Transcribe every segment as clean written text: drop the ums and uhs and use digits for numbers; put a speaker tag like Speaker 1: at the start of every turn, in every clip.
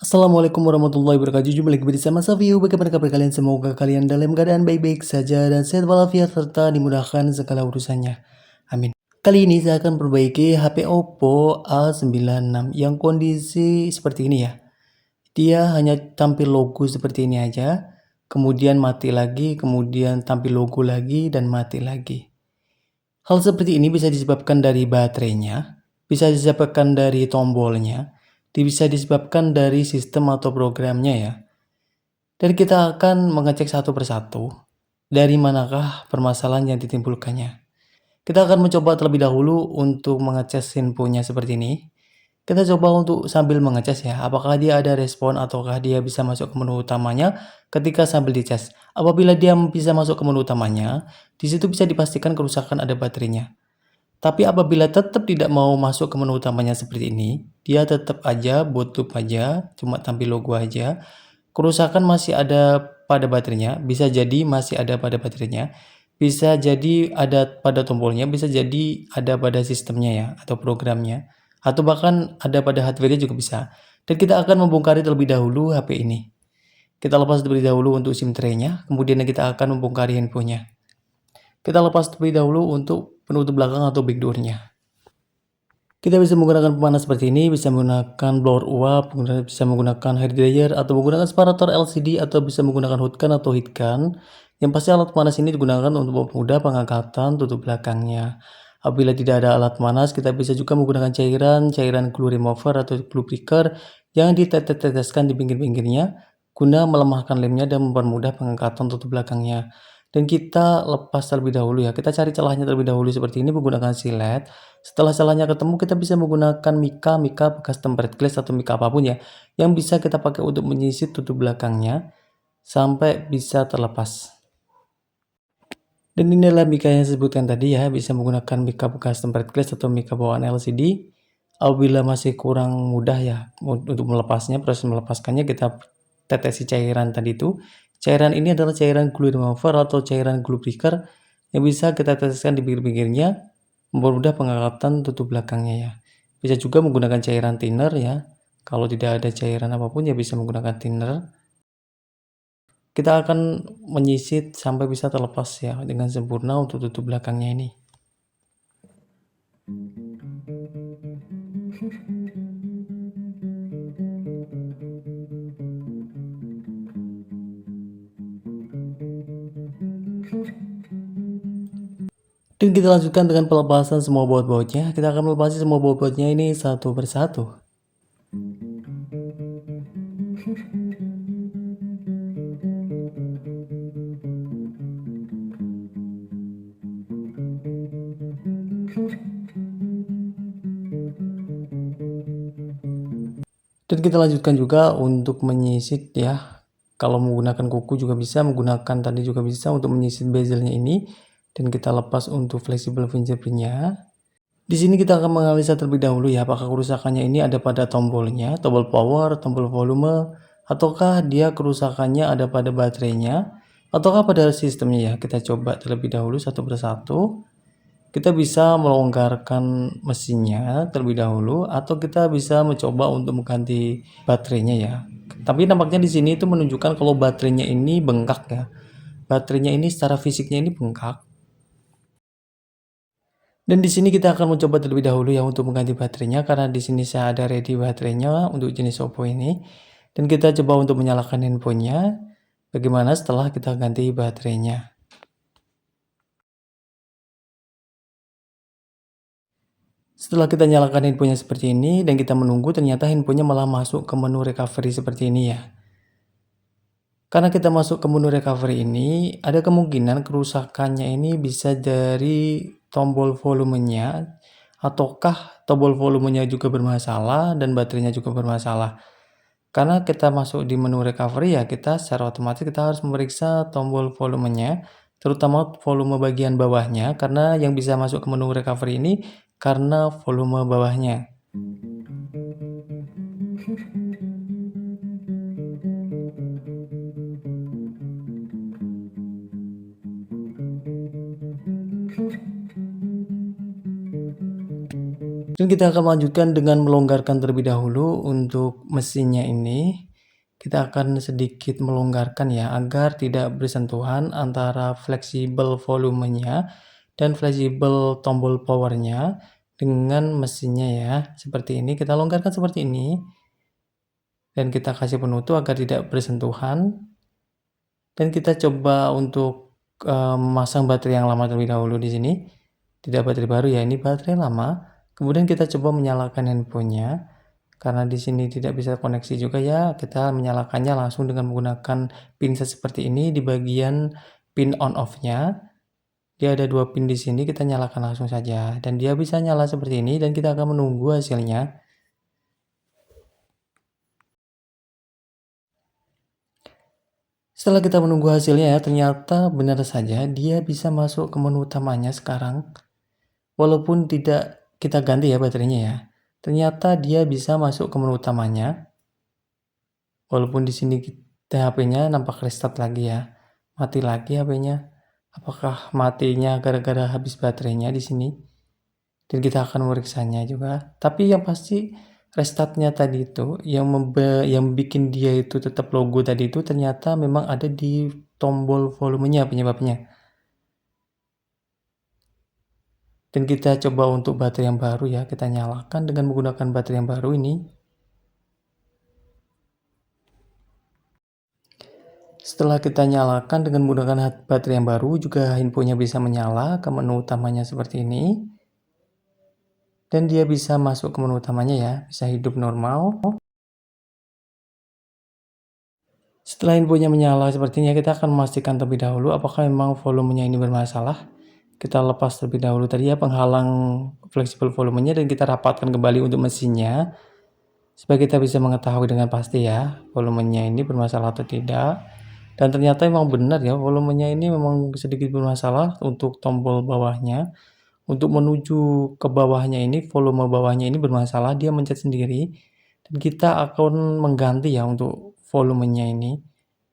Speaker 1: Assalamualaikum warahmatullahi wabarakatuh. Jumpa lagi bersama Savio. Bagaimana kabar kalian? Semoga kalian dalam keadaan baik-baik saja dan sehat walafiat serta dimudahkan segala urusannya. Amin. Kali ini saya akan perbaiki HP Oppo A96 yang kondisi seperti ini ya. Dia hanya tampil logo seperti ini aja, kemudian mati lagi, kemudian tampil logo lagi dan mati lagi. Hal seperti ini bisa disebabkan dari baterainya, bisa disebabkan dari tombolnya, bisa disebabkan dari sistem atau programnya ya. Dan kita akan mengecek satu persatu dari manakah permasalahan yang ditimbulkannya. Kita akan mencoba terlebih dahulu untuk mengecas infonya seperti ini. Kita coba untuk sambil mengecas ya, apakah dia ada respon ataukah dia bisa masuk ke menu utamanya ketika sambil dicas. Apabila dia bisa masuk ke menu utamanya, di situ bisa dipastikan kerusakan ada baterainya. Tapi apabila tetap tidak mau masuk ke menu utamanya seperti ini, dia tetap aja boot loop aja, cuma tampil logo aja. Kerusakan masih ada pada baterainya, bisa jadi masih ada pada baterainya, bisa jadi ada pada tombolnya, bisa jadi ada pada sistemnya ya, atau programnya, atau bahkan ada pada hardware-nya juga bisa. Dan kita akan membongkar terlebih dahulu HP ini. Kita lepas terlebih dahulu untuk SIM tray-nya, kemudian kita akan membongkar handphonenya. Kita lepas terlebih dahulu untuk penutup belakang atau backdoor-nya. Kita bisa menggunakan pemanas seperti ini, bisa menggunakan blower uap, bisa menggunakan hair dryer, atau menggunakan separator LCD, atau bisa menggunakan hood gun atau heat gun. Yang pasti alat pemanas ini digunakan untuk mempermudah pengangkatan tutup belakangnya. Apabila tidak ada alat pemanas, kita bisa juga menggunakan cairan glue remover atau glue breaker yang ditetes-teteskan di pinggir-pinggirnya guna melemahkan lemnya dan mempermudah pengangkatan tutup belakangnya. Dan kita lepas terlebih dahulu ya, kita cari celahnya terlebih dahulu seperti ini menggunakan silet. Setelah celahnya ketemu, kita bisa menggunakan mika bekas tempered glass atau mika apapun ya, yang bisa kita pakai untuk menyisir tutup belakangnya sampai bisa terlepas. Dan ini adalah mika yang saya sebutkan tadi ya, bisa menggunakan mika bekas tempered glass atau mika bawaan LCD. Apabila masih kurang mudah ya untuk melepasnya, proses melepaskannya kita tetesi cairan tadi itu. Cairan ini adalah cairan glue remover atau cairan glue breaker yang bisa kita teteskan di pinggir-pinggirnya mempermudah pengangkatan tutup belakangnya ya. Bisa juga menggunakan cairan thinner ya. Kalau tidak ada cairan apapun ya bisa menggunakan thinner. Kita akan menyisir sampai bisa terlepas ya dengan sempurna untuk tutup belakangnya ini. Dan kita lanjutkan dengan pelepasan semua baut-bautnya. Kita akan melepasi semua baut-bautnya ini satu persatu. Dan kita lanjutkan juga untuk menyisir ya. Kalau menggunakan kuku juga bisa, menggunakan tadi juga bisa untuk menyisir bezelnya ini. Dan kita lepas untuk fleksibel fingerprintnya. Di sini kita akan menganalisa terlebih dahulu ya, apakah kerusakannya ini ada pada tombolnya, tombol power, tombol volume, ataukah dia kerusakannya ada pada baterainya, ataukah pada sistemnya ya. Kita coba terlebih dahulu satu persatu. Kita bisa melonggarkan mesinnya terlebih dahulu, atau kita bisa mencoba untuk mengganti baterainya ya. Tapi nampaknya di sini itu menunjukkan kalau baterainya ini bengkak ya. Baterainya ini secara fisiknya ini bengkak. Dan di sini kita akan mencoba terlebih dahulu ya untuk mengganti baterainya, karena di sini saya ada ready baterainya untuk jenis Oppo ini. Dan kita coba untuk menyalakan handphonenya. Bagaimana setelah kita ganti baterainya? Setelah kita nyalakan handphonenya seperti ini dan kita menunggu, ternyata handphonenya malah masuk ke menu recovery seperti ini ya. Karena kita masuk ke menu recovery ini, ada kemungkinan kerusakannya ini bisa dari tombol volumenya, ataukah tombol volumenya juga bermasalah dan baterainya juga bermasalah. Karena kita masuk di menu recovery ya, kita secara otomatis kita harus memeriksa tombol volumenya, terutama volume bagian bawahnya, karena yang bisa masuk ke menu recovery ini karena volume bawahnya. Dan kita akan melanjutkan dengan melonggarkan terlebih dahulu untuk mesinnya ini. Kita akan sedikit melonggarkan ya, agar tidak bersentuhan antara fleksibel volumenya dan fleksibel tombol powernya dengan mesinnya ya. Seperti ini, kita longgarkan seperti ini. Dan kita kasih penutup agar tidak bersentuhan. Dan kita coba untuk memasang baterai yang lama terlebih dahulu di sini. Tidak baterai baru ya, ini baterai lama. Kemudian kita coba menyalakan handphonenya. Karena di sini tidak bisa koneksi juga ya, kita menyalakannya langsung dengan menggunakan pinset seperti ini di bagian pin on off-nya. Dia ada 2 pin di sini, kita nyalakan langsung saja dan dia bisa nyala seperti ini dan kita akan menunggu hasilnya. Setelah kita menunggu hasilnya ya, ternyata benar saja dia bisa masuk ke menu utamanya sekarang. Walaupun tidak kita ganti ya baterainya ya. Ternyata dia bisa masuk ke menu utamanya. Walaupun di sini HP-nya nampak restart lagi ya. Mati lagi HP-nya. Apakah matinya gara-gara habis baterainya di sini? Dan kita akan memeriksanya juga. Tapi yang pasti restartnya tadi itu yang bikin dia itu tetap logo tadi itu ternyata memang ada di tombol volumenya penyebabnya. Dan kita coba untuk baterai yang baru ya, kita nyalakan dengan menggunakan baterai yang baru ini. Setelah kita nyalakan dengan menggunakan baterai yang baru, juga handphonenya bisa menyala ke menu utamanya seperti ini. Dan dia bisa masuk ke menu utamanya ya, bisa hidup normal. Setelah handphonenya menyala sepertinya, kita akan memastikan terlebih dahulu apakah memang volumenya ini bermasalah. Kita lepas terlebih dahulu tadi ya penghalang fleksibel volumenya dan kita rapatkan kembali untuk mesinnya. Supaya kita bisa mengetahui dengan pasti ya, volumenya ini bermasalah atau tidak. Dan ternyata memang benar ya, volumenya ini memang sedikit bermasalah untuk tombol bawahnya. Untuk menuju ke bawahnya ini, volume bawahnya ini bermasalah, dia mencet sendiri. Dan kita akan mengganti ya untuk volumenya ini.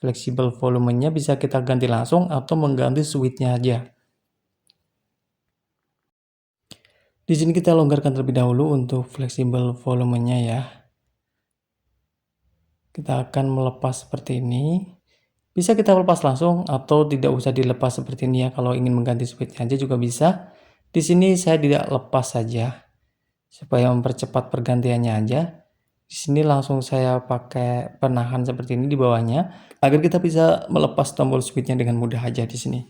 Speaker 1: Fleksibel volumenya bisa kita ganti langsung atau mengganti switch-nya aja. Di sini kita longgarkan terlebih dahulu untuk fleksibel volumenya ya. Kita akan melepas seperti ini. Bisa kita lepas langsung atau tidak usah dilepas seperti ini ya. Kalau ingin mengganti switch aja juga bisa. Di sini saya tidak lepas saja supaya mempercepat pergantiannya aja. Di sini langsung saya pakai penahan seperti ini di bawahnya agar kita bisa melepas tombol switch-nya dengan mudah aja di sini.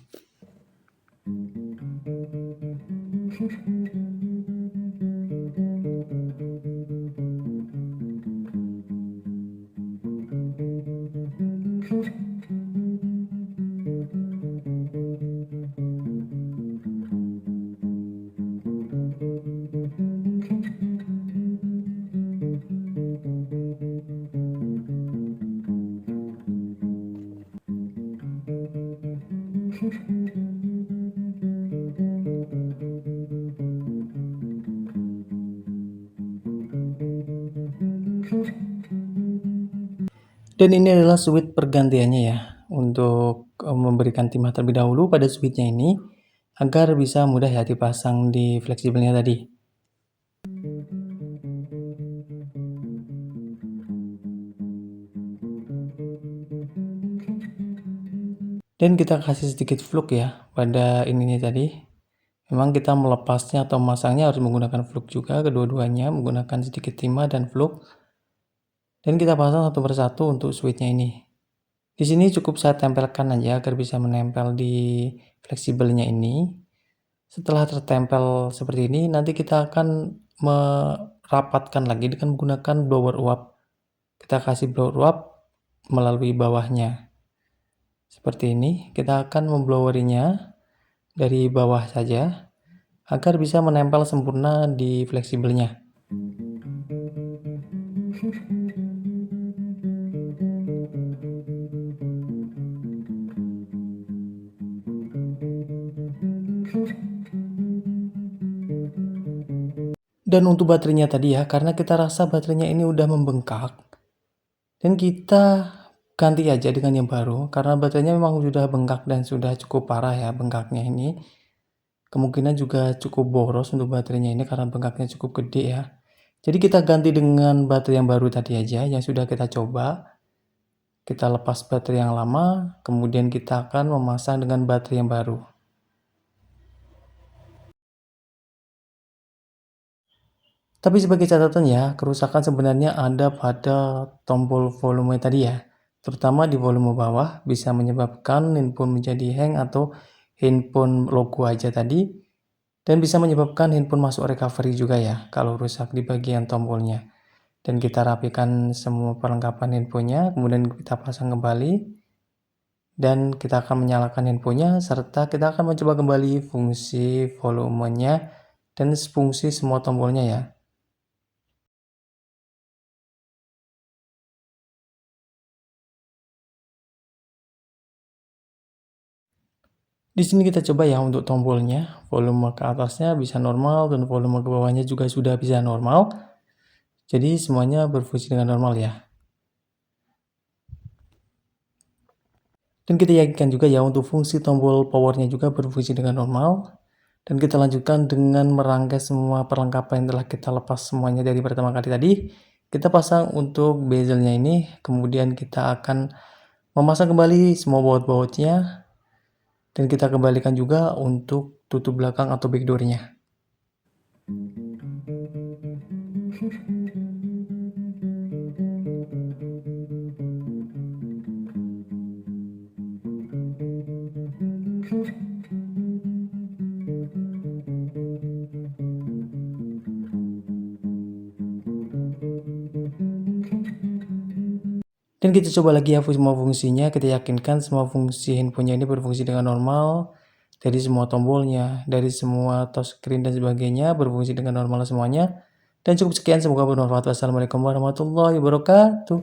Speaker 1: Dan ini adalah switch pergantiannya ya, untuk memberikan timah terlebih dahulu pada switch-nya ini agar bisa mudah ya dipasang di fleksibelnya tadi. Dan kita kasih sedikit fluk ya pada ininya tadi. Memang kita melepasnya atau memasangnya harus menggunakan fluk juga, kedua-duanya menggunakan sedikit timah dan fluk. Dan kita pasang satu persatu untuk switch-nya ini. Di sini cukup saya tempelkan aja agar bisa menempel di fleksibelnya ini. Setelah tertempel seperti ini, nanti kita akan merapatkan lagi dengan menggunakan blower uap. Kita kasih blower uap melalui bawahnya. Seperti ini, kita akan memblowerinya dari bawah saja agar bisa menempel sempurna di fleksibelnya. Dan untuk baterainya tadi ya, karena kita rasa baterainya ini udah membengkak, dan kita ganti aja dengan yang baru, karena baterainya memang sudah bengkak dan sudah cukup parah ya bengkaknya ini. kemungkinan juga cukup boros untuk baterainya ini karena bengkaknya cukup gede ya. Jadi kita ganti dengan baterai yang baru tadi aja yang sudah kita coba. Kita lepas baterai yang lama, kemudian kita akan memasang dengan baterai yang baru. Tapi sebagai catatan ya, kerusakan sebenarnya ada pada tombol volume tadi ya. Terutama di volume bawah bisa menyebabkan handphone menjadi hang atau handphone logo aja tadi. Dan bisa menyebabkan handphone masuk recovery juga ya kalau rusak di bagian tombolnya. Dan kita rapikan semua perlengkapan handphonenya, kemudian kita pasang kembali. Dan kita akan menyalakan handphonenya serta kita akan mencoba kembali fungsi volumenya dan fungsi semua tombolnya ya. Di sini kita coba ya untuk tombolnya, volume ke atasnya bisa normal dan volume ke bawahnya juga sudah bisa normal. Jadi semuanya berfungsi dengan normal ya. Dan kita yakinkan juga ya untuk fungsi tombol powernya juga berfungsi dengan normal. Dan kita lanjutkan dengan merangkai semua perlengkapan yang telah kita lepas semuanya dari pertama kali tadi. Kita pasang untuk bezelnya ini, kemudian kita akan memasang kembali semua baut-bautnya. Dan kita kembalikan juga untuk tutup belakang atau backdoornya. Dan kita coba lagi ya semua fungsinya, kita yakinkan semua fungsi handphonenya ini berfungsi dengan normal. Dari semua tombolnya, dari semua touchscreen dan sebagainya berfungsi dengan normal semuanya. Dan cukup sekian, semoga bermanfaat. Wassalamualaikum warahmatullahi wabarakatuh.